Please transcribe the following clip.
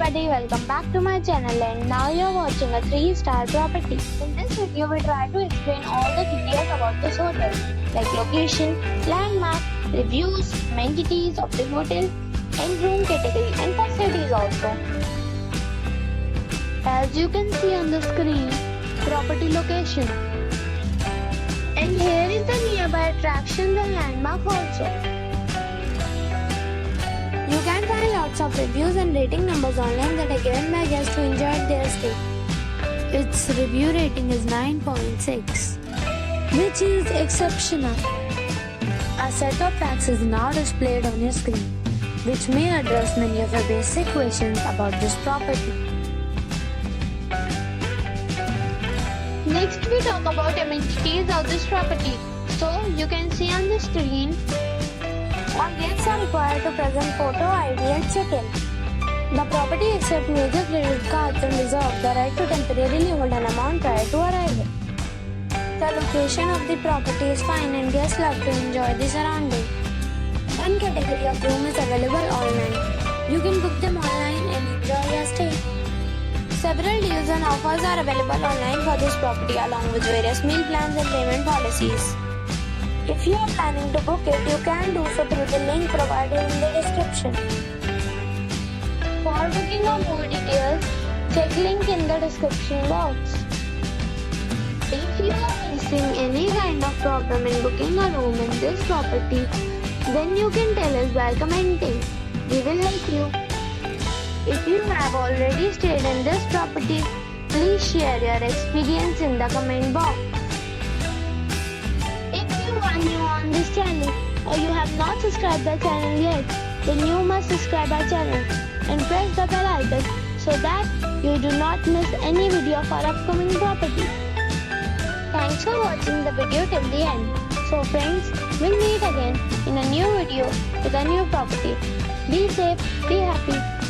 everybody, welcome back to my channel, and now you're watching a 3-star property. In this video we try to explain all the details about this hotel, like location, landmark, reviews, amenities of the hotel, and room category and facilities also. As you can see on the screen, property location. And here is the nearby attractions and landmark also. You can find lots of reviews and rating numbers online that are given by guests who enjoyed their stay. Its review rating is 9.6, which is exceptional. A set of facts is now displayed on your screen, which may address many of your basic questions about this property. Next we talk about amenities of this property. So you can see on the screen, all guests are required to present photo ID at check-in. The property accepts major credit cards and reserves the right to temporarily hold an amount prior to arrival. The location of the property is fine and guests love to enjoy the surrounding. One category of room is available online. You can book them online and enjoy your stay. Several deals and offers are available online for this property along with various meal plans and payment policies. If you are planning to book it, you can do so through the link provided in the description. For booking or more details, check link in the description box. If you are facing any kind of problem in booking a room in this property, then you can tell us by commenting. We will help you. If you have already stayed in this property, please share your experience in the comment box. New on this channel or you have not subscribed the channel yet, then you must subscribe our channel and press the bell icon so that you do not miss any video of our upcoming property. Thanks for watching the video till the end. So friends, we'll meet again in a new video with a new property. Be safe, be happy.